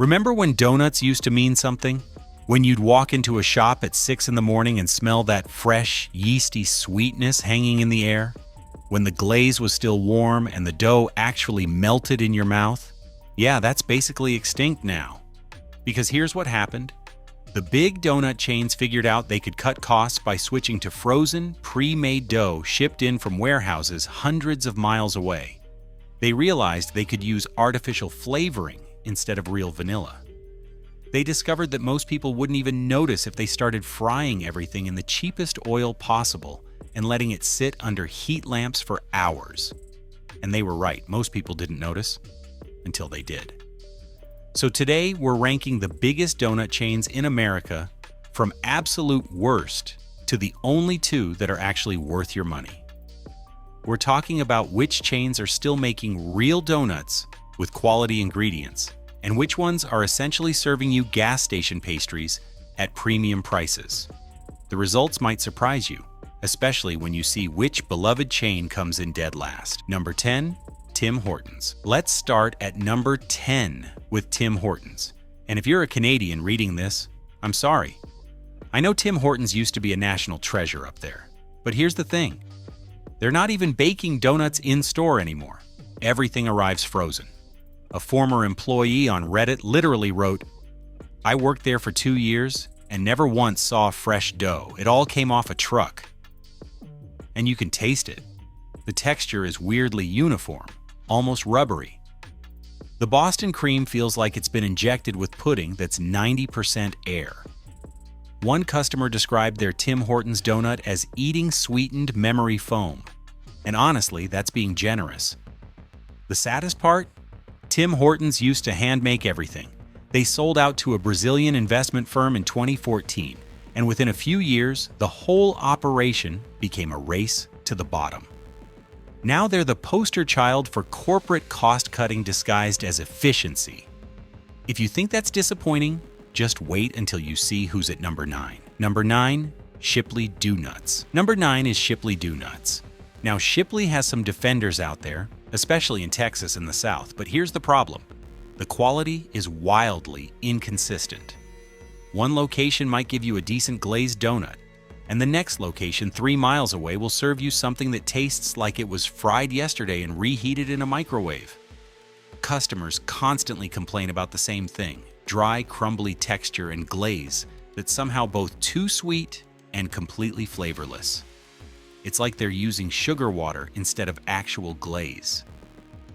Remember when donuts used to mean something? When you'd walk into a shop at 6 in the morning and smell that fresh, yeasty sweetness hanging in the air? When the glaze was still warm and the dough actually melted in your mouth? Yeah, that's basically extinct now. Because here's what happened. The big donut chains figured out they could cut costs by switching to frozen, pre-made dough shipped in from warehouses hundreds of miles away. They realized they could use artificial flavoring instead of real vanilla. They discovered that most people wouldn't even notice if they started frying everything in the cheapest oil possible and letting it sit under heat lamps for hours. And they were right, most people didn't notice until they did. So today, we're ranking the biggest donut chains in America from absolute worst to the only two that are actually worth your money. We're talking about which chains are still making real donuts with quality ingredients, and which ones are essentially serving you gas station pastries at premium prices. The results might surprise you, especially when you see which beloved chain comes in dead last. Number 10, Tim Hortons. Let's start at number 10 with Tim Hortons. And if you're a Canadian reading this, I'm sorry. I know Tim Hortons used to be a national treasure up there, but here's the thing. They're not even baking donuts in-store anymore. Everything arrives frozen. A former employee on Reddit literally wrote, "I worked there for 2 years and never once saw fresh dough. It all came off a truck." And you can taste it. The texture is weirdly uniform, almost rubbery. The Boston cream feels like it's been injected with pudding that's 90% air. One customer described their Tim Hortons donut as eating sweetened memory foam. And honestly, that's being generous. The saddest part? Tim Hortons used to hand-make everything. They sold out to a Brazilian investment firm in 2014, and within a few years, the whole operation became a race to the bottom. Now they're the poster child for corporate cost-cutting disguised as efficiency. If you think that's disappointing, just wait until you see who's at number 9. Number 9, Shipley Do-Nuts. Number 9 is Shipley Do-Nuts. Now, Shipley has some defenders out there, especially in Texas and the South, but here's the problem. The quality is wildly inconsistent. One location might give you a decent glazed donut, and the next location 3 miles away will serve you something that tastes like it was fried yesterday and reheated in a microwave. Customers constantly complain about the same thing, dry, crumbly texture and glaze that's somehow both too sweet and completely flavorless. It's like they're using sugar water instead of actual glaze.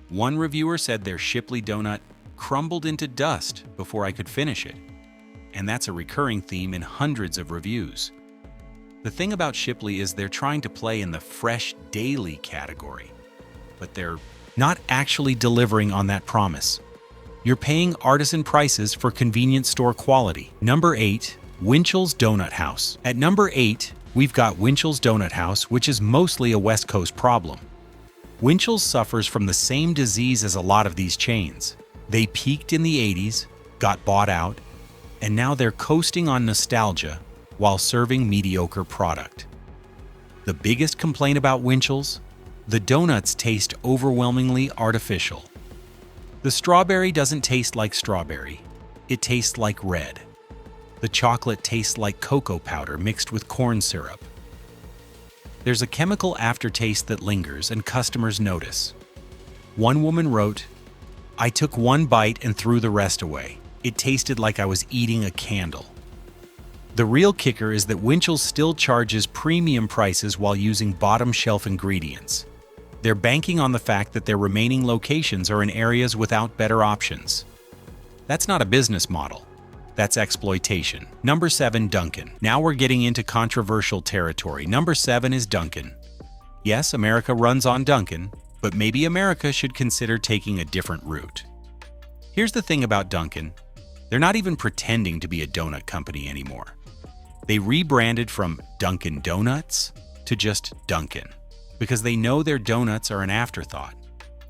One reviewer said their Shipley donut crumbled into dust before I could finish it, and that's a recurring theme in hundreds of reviews. The thing about Shipley is they're trying to play in the fresh daily category, but they're not actually delivering on that promise. You're paying artisan prices for convenience store quality. Number 8, Winchell's Donut House. At number 8, we've got Winchell's Donut House, which is mostly a West Coast problem. Winchell's suffers from the same disease as a lot of these chains. They peaked in the 80s, got bought out, and now they're coasting on nostalgia while serving mediocre product. The biggest complaint about Winchell's? The donuts taste overwhelmingly artificial. The strawberry doesn't taste like strawberry. It tastes like red. The chocolate tastes like cocoa powder mixed with corn syrup. There's a chemical aftertaste that lingers and customers notice. One woman wrote, "I took one bite and threw the rest away. It tasted like I was eating a candle." The real kicker is that Winchell's still charges premium prices while using bottom-shelf ingredients. They're banking on the fact that their remaining locations are in areas without better options. That's not a business model. That's exploitation. Number 7, Dunkin'. Now we're getting into controversial territory. Number 7 is Dunkin'. Yes, America runs on Dunkin', but maybe America should consider taking a different route. Here's the thing about Dunkin'. They're not even pretending to be a donut company anymore. They rebranded from Dunkin' Donuts to just Dunkin', because they know their donuts are an afterthought.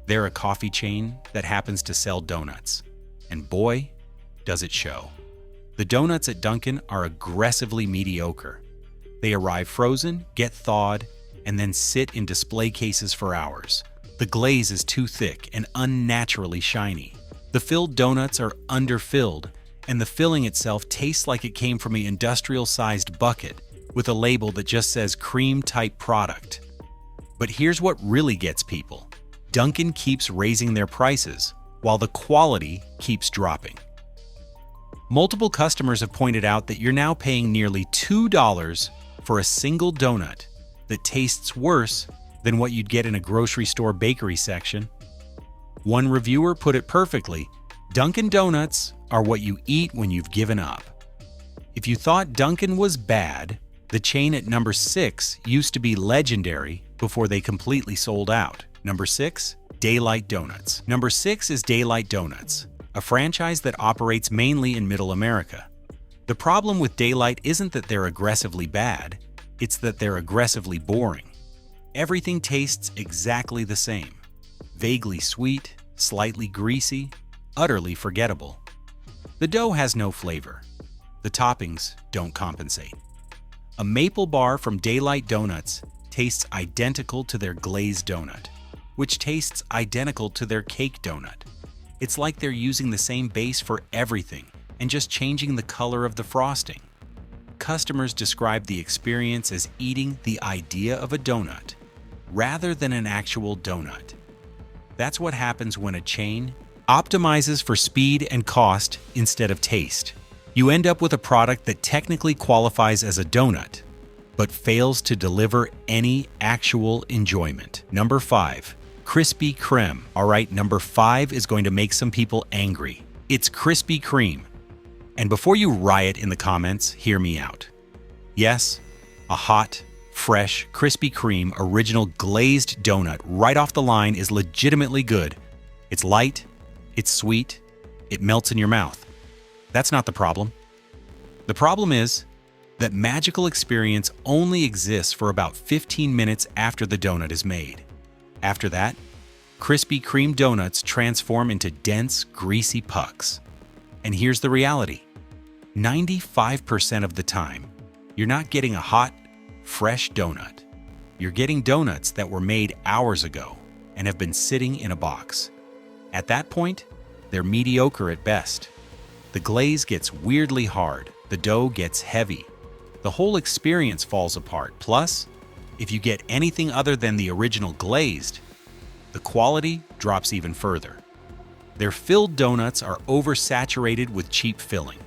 They're a coffee chain that happens to sell donuts. And boy, does it show. The donuts at Dunkin' are aggressively mediocre. They arrive frozen, get thawed, and then sit in display cases for hours. The glaze is too thick and unnaturally shiny. The filled donuts are underfilled, and the filling itself tastes like it came from an industrial-sized bucket with a label that just says cream-type product. But here's what really gets people. Dunkin' keeps raising their prices, while the quality keeps dropping. Multiple customers have pointed out that you're now paying nearly $2 for a single donut that tastes worse than what you'd get in a grocery store bakery section. One reviewer put it perfectly, Dunkin' Donuts are what you eat when you've given up. If you thought Dunkin' was bad, the chain at number 6 used to be legendary before they completely sold out. Number 6, Daylight Donuts. Number 6 is Daylight Donuts, a franchise that operates mainly in Middle America. The problem with Daylight isn't that they're aggressively bad, it's that they're aggressively boring. Everything tastes exactly the same. Vaguely sweet, slightly greasy, utterly forgettable. The dough has no flavor. The toppings don't compensate. A maple bar from Daylight Donuts tastes identical to their glazed donut, which tastes identical to their cake donut. It's like they're using the same base for everything and just changing the color of the frosting. Customers describe the experience as eating the idea of a donut rather than an actual donut. That's what happens when a chain optimizes for speed and cost instead of taste. You end up with a product that technically qualifies as a donut, but fails to deliver any actual enjoyment. Number 5, Krispy Kreme. All right, number 5 is going to make some people angry. It's Krispy Kreme. And before you riot in the comments, hear me out. Yes, a hot, fresh Krispy Kreme original glazed donut right off the line is legitimately good. It's light, it's sweet, it melts in your mouth. That's not the problem. The problem is that magical experience only exists for about 15 minutes after the donut is made. After that, Krispy Kreme donuts transform into dense, greasy pucks. And here's the reality. 95% of the time, you're not getting a hot, fresh donut. You're getting donuts that were made hours ago and have been sitting in a box. At that point, they're mediocre at best. The glaze gets weirdly hard, the dough gets heavy. The whole experience falls apart. Plus, if you get anything other than the original glazed, the quality drops even further. Their filled donuts are oversaturated with cheap filling.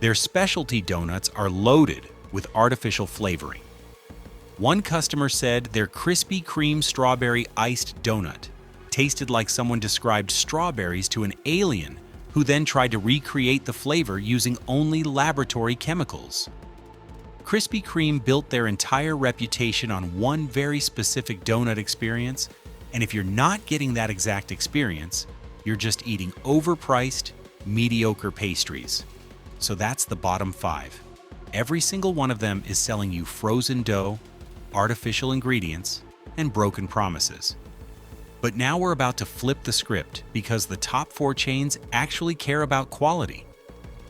Their specialty donuts are loaded with artificial flavoring. One customer said their Krispy Kreme strawberry iced donut tasted like someone described strawberries to an alien who then tried to recreate the flavor using only laboratory chemicals. Krispy Kreme built their entire reputation on one very specific donut experience, and if you're not getting that exact experience, you're just eating overpriced, mediocre pastries. So that's the bottom 5. Every single one of them is selling you frozen dough, artificial ingredients, and broken promises. But now we're about to flip the script because the top 4 chains actually care about quality.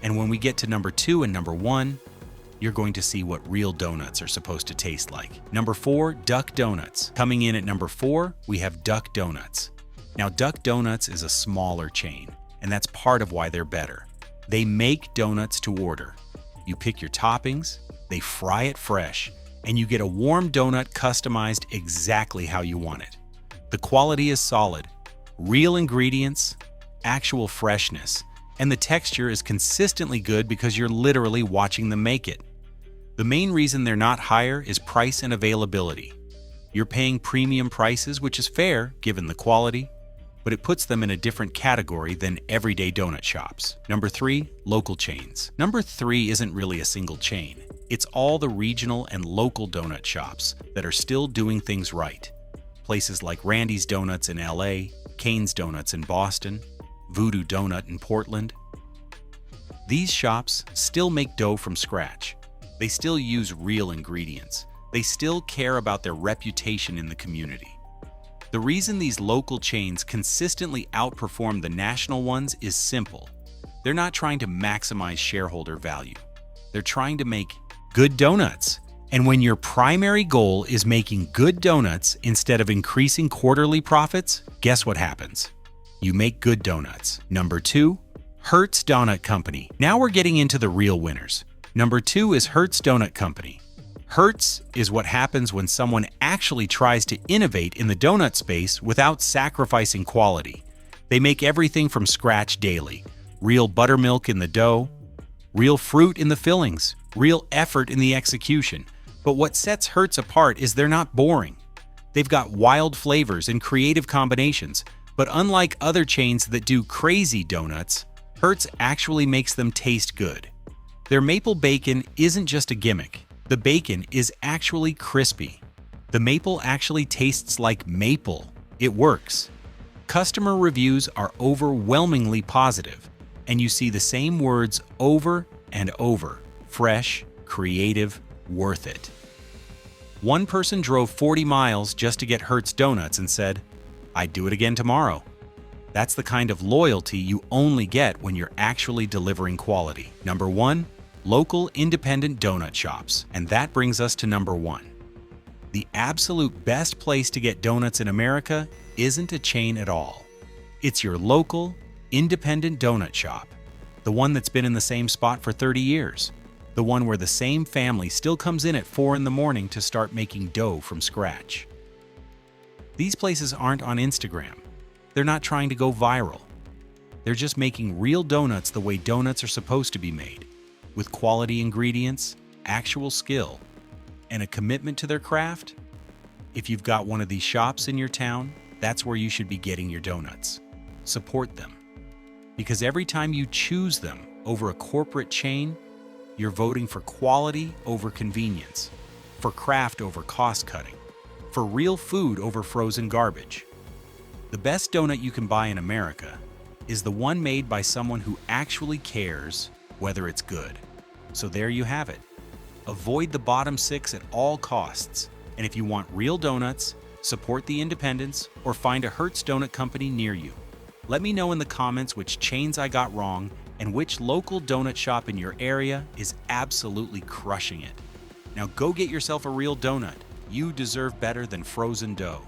And when we get to number 2 and number 1, you're going to see what real donuts are supposed to taste like. Number 4, Duck Donuts. Coming in at number 4, we have Duck Donuts. Now, Duck Donuts is a smaller chain, and that's part of why they're better. They make donuts to order. You pick your toppings, they fry it fresh, and you get a warm donut customized exactly how you want it. The quality is solid, real ingredients, actual freshness, and the texture is consistently good because you're literally watching them make it. The main reason they're not higher is price and availability. You're paying premium prices, which is fair given the quality, but it puts them in a different category than everyday donut shops. Number 3, local chains. Number 3 isn't really a single chain. It's all the regional and local donut shops that are still doing things right. Places like Randy's Donuts in LA, Cane's Donuts in Boston, Voodoo Donut in Portland. These shops still make dough from scratch. They still use real ingredients. They still care about their reputation in the community. The reason these local chains consistently outperform the national ones is simple. They're not trying to maximize shareholder value. They're trying to make good donuts. And when your primary goal is making good donuts instead of increasing quarterly profits, guess what happens? You make good donuts. Number 2, Hertz Donut Company. Now we're getting into the real winners. Number 2 is Hertz Donut Company. Hertz is what happens when someone actually tries to innovate in the donut space without sacrificing quality. They make everything from scratch daily. Real buttermilk in the dough, real fruit in the fillings, real effort in the execution. But what sets Hertz apart is they're not boring. They've got wild flavors and creative combinations, but unlike other chains that do crazy donuts, Hertz actually makes them taste good. Their maple bacon isn't just a gimmick. The bacon is actually crispy. The maple actually tastes like maple. It works. Customer reviews are overwhelmingly positive, and you see the same words over and over: fresh, creative, worth it. One person drove 40 miles just to get Hertz donuts and said, "I'd do it again tomorrow." That's the kind of loyalty you only get when you're actually delivering quality. Number 1, local independent donut shops. And that brings us to number 1. The absolute best place to get donuts in America isn't a chain at all. It's your local, independent donut shop. The one that's been in the same spot for 30 years. The one where the same family still comes in at 4 in the morning to start making dough from scratch. These places aren't on Instagram. They're not trying to go viral. They're just making real donuts the way donuts are supposed to be made, with quality ingredients, actual skill, and a commitment to their craft. If you've got one of these shops in your town, that's where you should be getting your donuts. Support them. Because every time you choose them over a corporate chain, you're voting for quality over convenience, for craft over cost cutting, for real food over frozen garbage. The best donut you can buy in America is the one made by someone who actually cares whether it's good. So there you have it. Avoid the bottom 6 at all costs. And if you want real donuts, support the independents, or find a Hertz Donut Company near you. Let me know in the comments which chains I got wrong and which local donut shop in your area is absolutely crushing it. Now go get yourself a real donut. You deserve better than frozen dough.